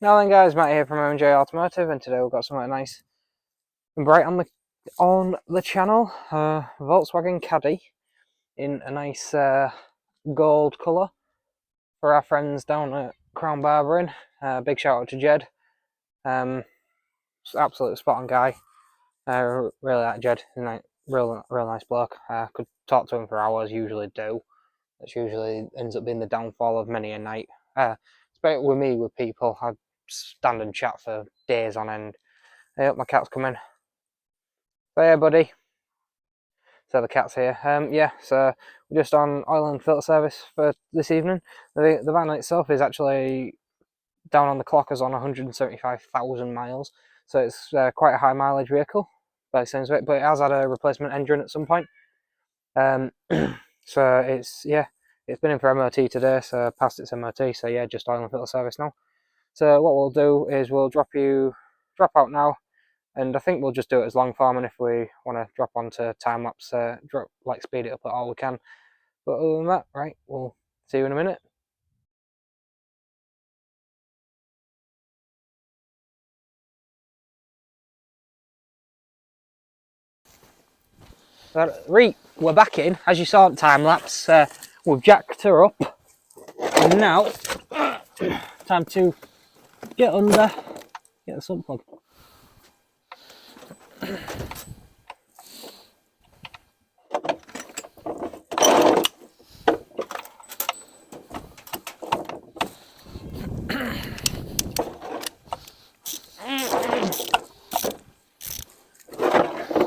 Now then guys, Matt here from MJ Automotive, and today we've got something nice and bright on the channel. Volkswagen Caddy in a nice gold colour for our friends down at Crown Barbering. Big shout out to Jed. Absolute spot on guy. Really like Jed. Real nice bloke. Could talk to him for hours, usually do. That usually ends up being the downfall of many a night. Especially with me, with people, I'd stand and chat for days on end. Hey, up, my cat's coming. There, buddy. So the cat's here. Yeah, so we're just on oil and filter service for this evening. The van itself is actually down on the clock as on 175,000 miles. So it's quite a high mileage vehicle by the sounds of it, but it has had a replacement engine at some point. So it's been in for MOT today, so past its MOT. So yeah, just oil and filter service now. So what we'll do is we'll drop out now, and I think we'll just do it as long form, and if we want to drop onto time lapse, speed it up at all we can. But other than that, right, we'll see you in a minute. Right, we're back in, as you saw at time lapse. We've jacked her up, and now time to get under, get the sump plug.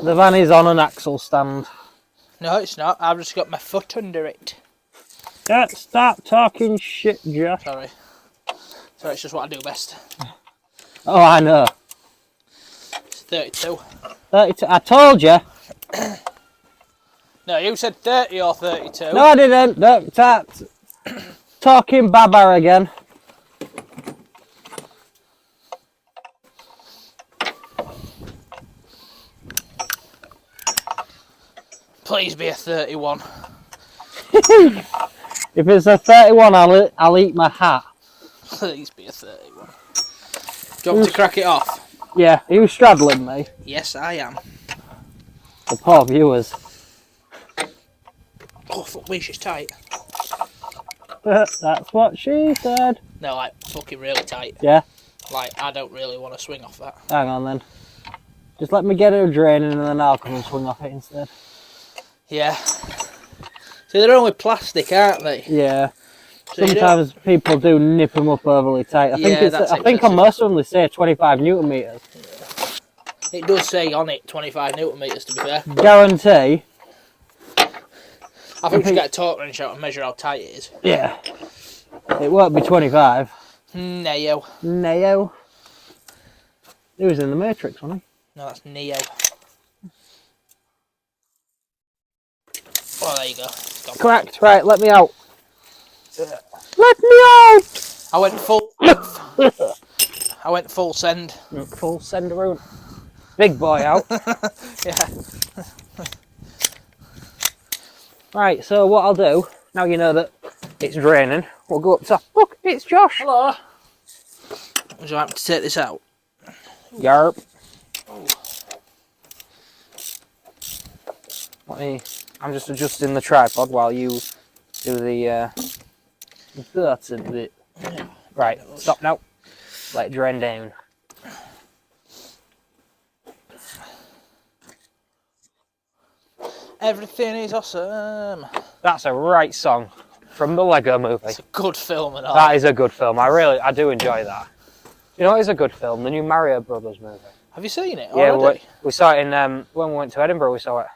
The van is on an axle stand. No, it's not. I've just got my foot under it. Don't stop talking shit, Josh. Sorry. It's just what I do best. Oh, I know. It's 32. 32. I told you. No, you said 30 or 32. No, I didn't. Don't start talking baba again. Please be a 31. If it's a 31, I'll eat my hat. Please be a 31. Do you want me to crack it off? Yeah, are you straddling me? Yes, I am. The poor viewers. Oh, fuck me, she's tight. That's what she said. No, like, fucking really tight. Yeah? Like, I don't really want to swing off that. Hang on then. Just let me get her draining and then I'll come and swing off it instead. Yeah. See, they're only plastic, aren't they? Yeah. So sometimes people do nip them up overly tight. I think on most of them they say 25 Newton meters. Yeah. It does say on it 25 Newton meters, to be fair. Guarantee. I think we should get a torque wrench out and measure how tight it is. Yeah. It won't be 25. Neo. Neo. He was in the Matrix, wasn't he? No, that's Neo. Oh, there you go. Correct. Right, let me out. Let me out! I went full send. Full send around. Big boy out. Yeah. Right, so what I'll do, now you know that it's raining, we'll go up top. Look, it's Josh. Hello. Would you like me to take this out? Yarp. Oh. I'm just adjusting the tripod while you do the dirty bit. Yeah. Right, stop now. Let it drain down. Everything is awesome. That's a right song from the Lego movie. It's a good film and all. That is a good film. I do enjoy that. You know what is a good film? The new Mario Brothers movie. Have you seen it? Yeah, we saw it in when we went to Edinburgh. We saw it.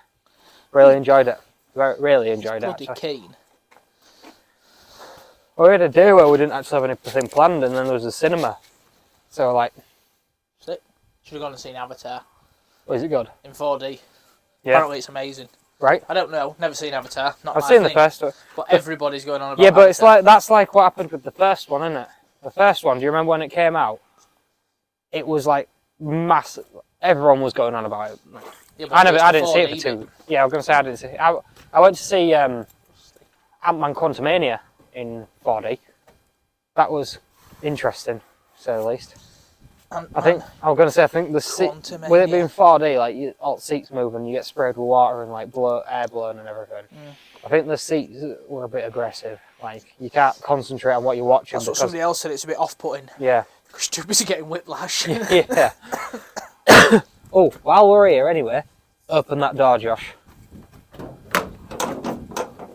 Really enjoyed it. Really enjoyed it. Bloody keen. We had a day where we didn't actually have anything planned, and then there was a cinema. So like, should have gone and seen Avatar. Was it good? In 4D. Yeah. Apparently it's amazing. Right. I don't know. Never seen Avatar. I've seen the first one. But everybody's going on about Yeah, but Avatar. it's like that's like what happened with the first one, isn't it? The first one. Do you remember when it came out? It was like massive. Everyone was going on about it. Yeah, I didn't see it for two. Yeah, I was going to say I didn't see it. I went to see Ant-Man Quantumania in 4D. That was interesting. say the least. And, I think I was going to say I think the seat, Quantum, with it yeah. being 4D, like all the seats move and you get sprayed with water and like air blown and everything. I think the seats were a bit aggressive. Like you can't concentrate on what you're watching. That's what somebody else said. It's a bit off-putting. Yeah. Because you're too busy getting whiplash. Yeah. Oh, while we're here anyway, open that door, Josh.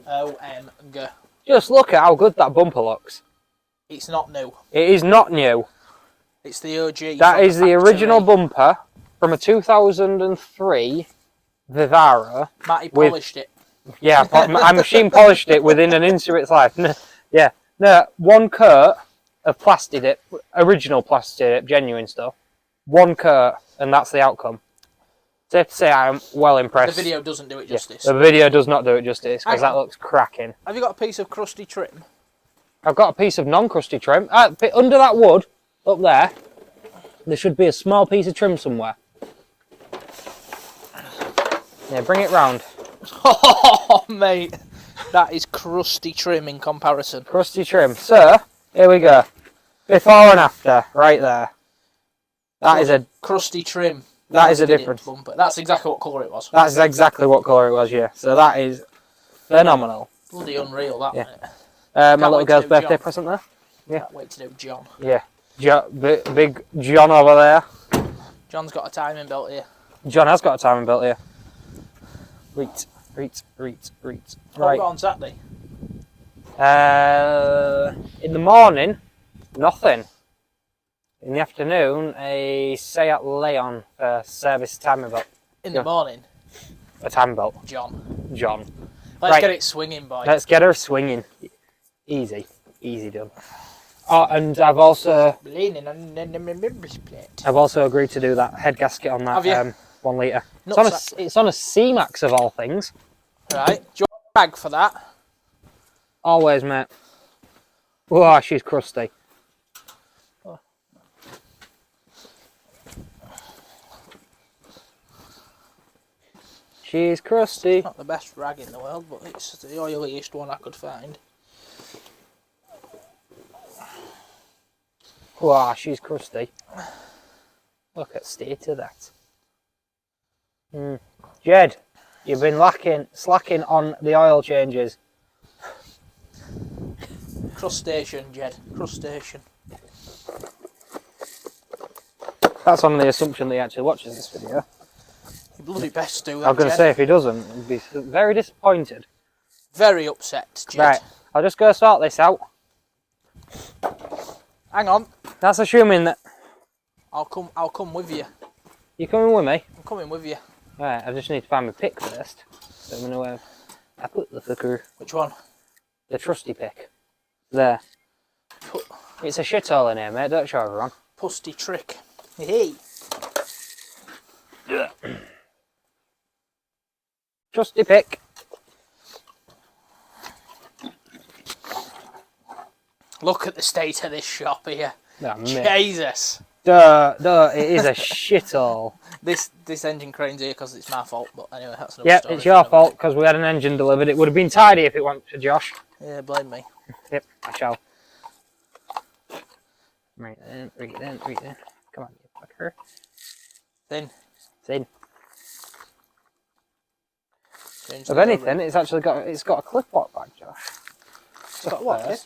OMG. Just look at how good that bumper looks. It's not new. It is not new. It's the OG. That is the original bumper from a 2003 Vivaro. Matty polished it. Yeah, I machine polished it within an inch of its life. Yeah, no, one coat of plastic dip, original plastic dip, genuine stuff. One coat, and that's the outcome. Safe to say I am well impressed. The video doesn't do it justice. The video does not do it justice, because that looks cracking. Have you got a piece of crusty trim? I've got a piece of non-crusty trim. Under that wood, up there should be a small piece of trim somewhere. Yeah, bring it round. Oh, mate. That is crusty trim in comparison. Crusty trim. So, here we go. Before and after, right there. That is a crusty trim. That is a difference. Bumper. That's exactly what colour it was. That's exactly what colour it was, yeah. So that is phenomenal. Bloody unreal, that, yeah. Mate. My little girl's birthday present there. Yeah. Can't wait to do John. Yeah. Big John over there. John's got a timing belt here. John has got a timing belt here. Reet. What Right. have got on Saturday? In the morning, nothing. In the afternoon, a Seat Leon service timing belt. In the morning? A timing belt. John. Let's Right. get it swinging, boy. Let's get her swinging. Easy done. Oh, and I've also agreed to do that head gasket on that 1 litre. It's on a C-Max of all things. Right. Do you want a bag for that? Always, mate. Oh, she's crusty. Oh. She's crusty. It's not the best rag in the world, but it's the oiliest one I could find. Wow, she's crusty. Look at the state of that. Jed, you've been slacking on the oil changes. Crustacean, Jed. Crustacean. That's on the assumption that he actually watches this video. You bloody best do that, I'm going to say if he doesn't, he'd be very disappointed. Very upset, Jed. Right, I'll just go sort this out. Hang on. That's assuming that... I'll come with you. You coming with me? I'm coming with you. Right, I just need to find my pick first. So I'm going to where I put the fucker. Which one? The trusty pick. There. It's a shithole in here, mate. Don't show everyone. Pusty trick. Hey. Trusty pick. Look at the state of this shop here. Oh, Jesus. Duh, it is a shithole. This engine crane's here because it's my fault, but anyway, that's another story. Yep, it's your fault because we had an engine delivered. It would have been tidy if it went to Josh. Yeah, blame me. Yep, I shall. Right then. Come on, you fucker. Thin. If anything, it's actually got a clip-lock bag, Josh. It's got what? Yeah?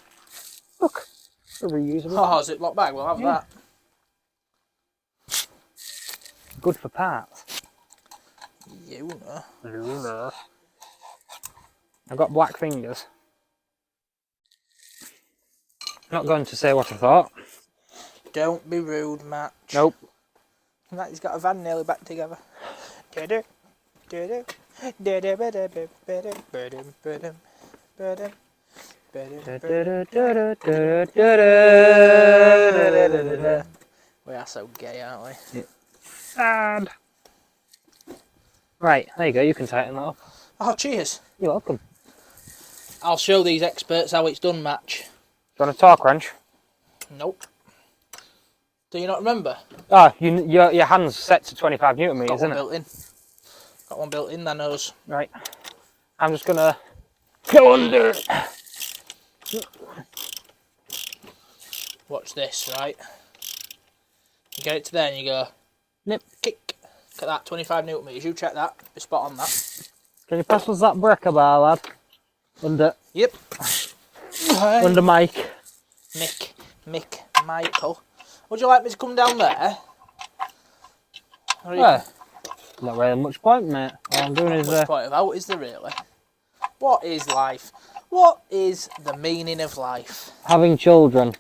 Look, it's a reusable. Oh, ziplock bag. We'll have that. Good for parts. You know. I've got black fingers. Not going to say what I thought. Don't be rude, Matt. Nope. Matt, he's got a van nearly back together. We are so gay, aren't we? Yeah. Sad. Right, there you go. You can tighten that up. Oh, cheers. You're welcome. I'll show these experts how it's done, Match. Do you want a torque wrench? Nope. Do you not remember? Oh, your hand's set to 25 Newton meters, isn't it? Got one built in, that knows. Right. I'm just going to go under. Watch this, right? get it to there and you go, Nip. kick. Look at that, 25 newton meters. You check that. Be spot on that. Can you pass us that breaker bar, lad? Yep. Under Mike. Michael. Would you like me to come down there? Yeah. Not really much point, mate. All I'm doing is... Much point about, is there really? What is life? What is the meaning of life? having children.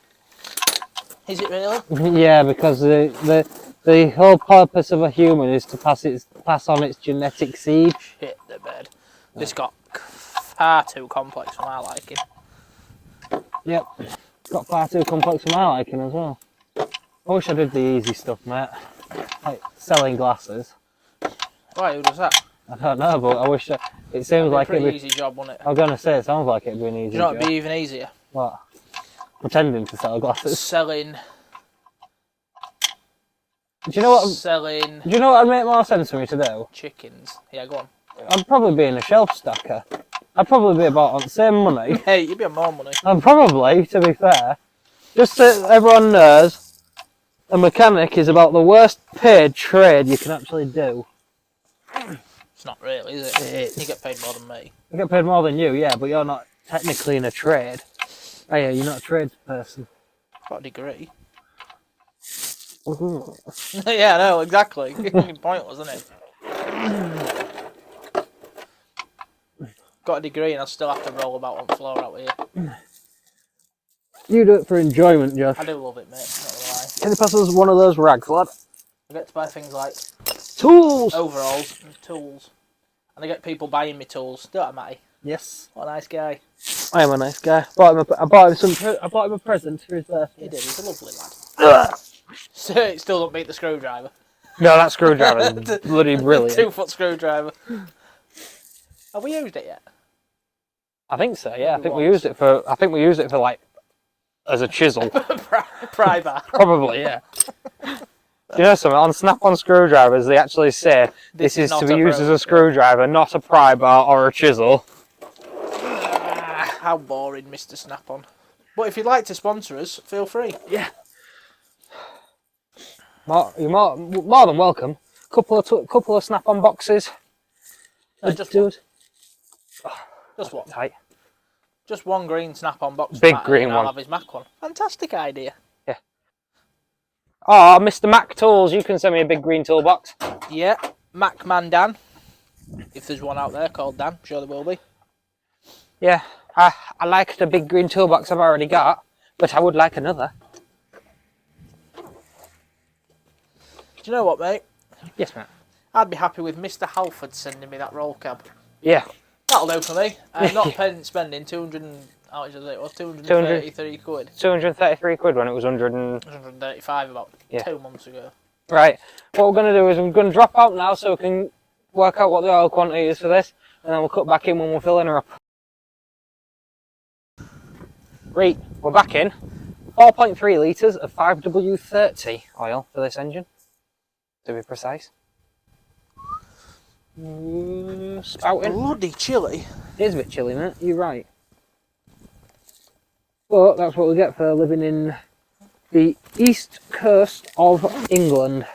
Is it really? Yeah, because the whole purpose of a human is to pass on its genetic seed. Shit the bed. This got far too complex for my liking. Yep. Got far too complex for my liking as well. I wish I did the easy stuff, mate. Like selling glasses. Why, who does that? I don't know, but I wish it seems like it'd be a pretty easy job, wouldn't it? I was going to say, it sounds like it'd be an easy job. Do you know what'd be even easier? What? Pretending to sell glasses. Selling. Do you know what? Selling. Do you know what would make more sense for me to do? Chickens. Yeah, go on. I'd probably be in a shelf stacker. I'd probably be about on the same money. Hey, you'd be on more money. And probably, to be fair, just so everyone knows, a mechanic is about the worst paid trade you can actually do. It's not really, is it? It is. You get paid more than me. I get paid more than you, yeah, but you're not technically in a trade. Oh yeah, you're not a tradesperson. Got a degree. Ooh. Yeah, I know, exactly. Pointless, isn't it? Got a degree and I still have to roll about on the floor out here. You do it for enjoyment, Josh. I do love it, mate. Not gonna lie. Can you pass us one of those rags, lad? I get to buy things like Tools! overalls and tools. And I get people buying me tools. Don't I, Matty? Yes. What a nice guy. I am a nice guy. I bought him a present for his birthday. He did, he's a lovely lad. So it still don't beat the screwdriver. No, that screwdriver's bloody brilliant. 2-foot screwdriver. Have we used it yet? I think so, yeah. I think we used it for like as a chisel. Pry bar. Probably, yeah. You know something? On Snap-on screwdrivers, they actually say this is to be used as a screwdriver, not a pry bar or a chisel. How boring, Mr. Snap-on. But if you'd like to sponsor us, feel free. Yeah. You're more than welcome. Couple of Snap-on boxes. Just what? Tight. Just one green Snap-on box. Big green I'll one. have his Mac one. Fantastic idea. Yeah. Oh, Mr. Mac Tools, you can send me a big green toolbox. Yeah, Macman Dan. If there's one out there called Dan, I'm sure there will be. Yeah, I like the big green toolbox I've already got, but I would like another. Do you know what, mate? Yes, mate. I'd be happy with Mr. Halford sending me that roll cab. Yeah. That'll do for me. I'm not spending 200 and... How much is it? Well, 233 quid. 233 quid when it was 135 about 2 months ago. Right, what we're going to do is we're going to drop out now so we can work out what the oil quantity is for this, and then we'll cut back in when we're filling her up. Right, we're back in. 4.3 litres of 5W30 oil for this engine, to be precise. Spouting. Bloody chilly. It is a bit chilly, mate, you're right. But that's what we get for living in the east coast of England.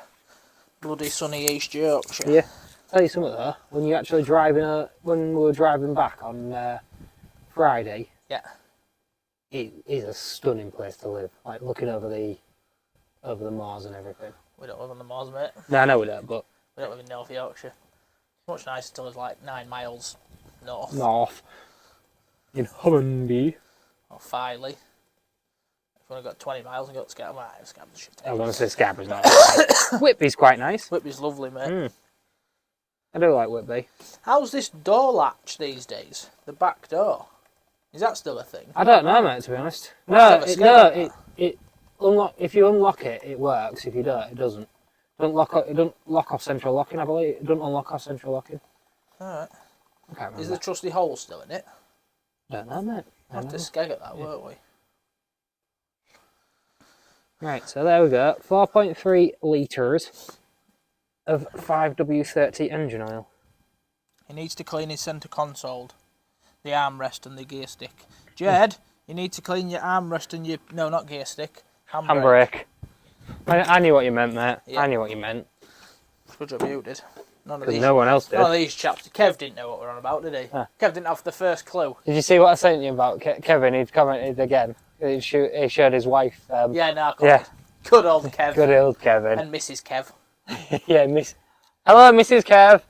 Bloody sunny East Yorkshire. Yeah. Tell you something though, when you actually driving, when we were driving back on Friday, yeah, it is a stunning place to live. Like looking over the moors and everything. We don't live on the moors, mate. No, I know we don't, but we don't live in North Yorkshire. Much nicer to live like 9 miles north. North. In Hornby. Or Filey. If we've only got 20 miles and got to Scarborough, Scarborough's shit. I was going to say Scarborough's not. Whitby's quite nice. Whitby's lovely, mate. I do like Whitby. How's this door latch these days? The back door. Is that still a thing? I don't know, mate, to be honest. If you unlock it, it works. If you don't, it doesn't. It doesn't lock off central locking, I believe. It doesn't unlock off central locking. Alright. I can't remember. Is the trusty hole still in it? Don't know, mate. We'll have to skeg at that, won't we? Right, so there we go. 4.3 litres of 5W30 engine oil. He needs to clean his centre console, the armrest and the gear stick. Jed, you need to clean your armrest and your... No, not gear stick. Handbrake. I knew what you meant, mate. Yeah. I knew what you meant. Good job you did. Because no one else did. None of these chaps. Kev didn't know what we're on about, did he? Kev didn't have the first clue. Did you see what I sent you about Kevin? He'd commented again. He showed his wife. Yeah, no, yeah. Good old Kev. Good old Kevin. And Mrs. Kev. Yeah, Hello, Mrs. Kev.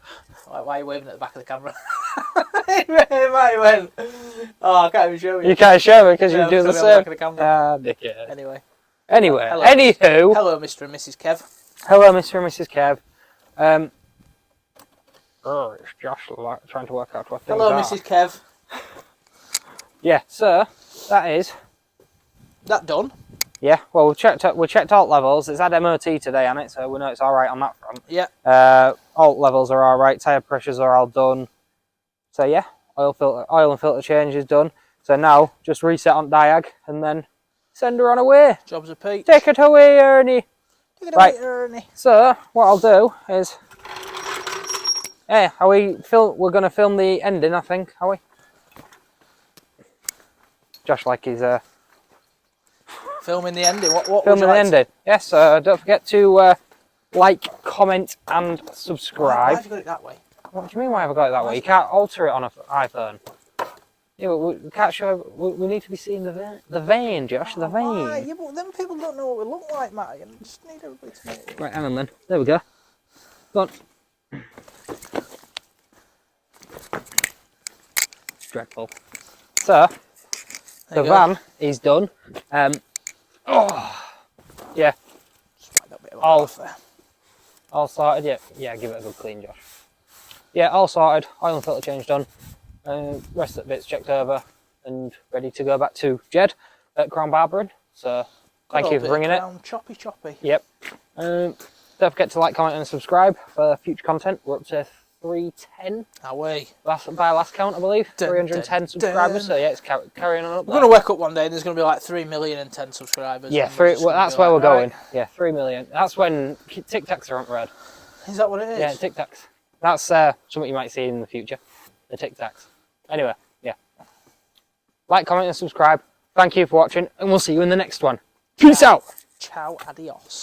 Why are you waving at the back of the camera? He went. Oh, I can't even show you. You can't show me because you do the same. Dickhead. Anyway. Anywho. Hello, Mr. and Mrs. Kev. Hello, Mr. and Mrs. Kev. It's Josh trying to work out what things Hello, are. Mrs. Kev. Yeah, so that is that done. Yeah, well we checked alt levels. It's had MOT today on it, so we know it's all right on that front. Yeah. Alt levels are all right. Tire pressures are all done. So yeah, oil and filter change is done. So now just reset on diag and then send her on away. Job's a peach. Take it away, Ernie. Take it away, Ernie. So what I'll do is, we're going to film the ending, I think, are we? Josh, like he's filming the ending. What filming the ending? Yes. Don't forget to like, comment, and subscribe. Why have you got it that way? What do you mean? Why have I got it that way? You can't alter it on an iPhone. Yeah, but we can't show. We need to be seeing the vein, Josh. The vein. Why? Yeah, but then people don't know what we look like, Matt. You just need everybody to know. Right, hang on then. There we go. Go on. Dreadful. So the van is done. Yeah. All sorted. Yeah. Give it a good clean, Josh. Yeah, all sorted. Oil and filter change done. Rest of the bits checked over and ready to go back to Jed at Crown Barbering. So thank you for bringing it. Choppy. Yep. Don't forget to like, comment, and subscribe for future content. We're up to 310. Away. By last count, I believe. 310 subscribers. So yeah, it's carrying on up. We're going to wake up one day and there's going to be like 3,010,000 subscribers. Yeah, well, that's where we're going. Yeah, 3 million. That's when Tic Tacs are on red. Is that what it is? Yeah, Tic Tacs. That's something you might see in the future. The Tic Tacs. Anyway, yeah. Like, comment, and subscribe. Thank you for watching, and we'll see you in the next one. Peace out. Ciao, adios.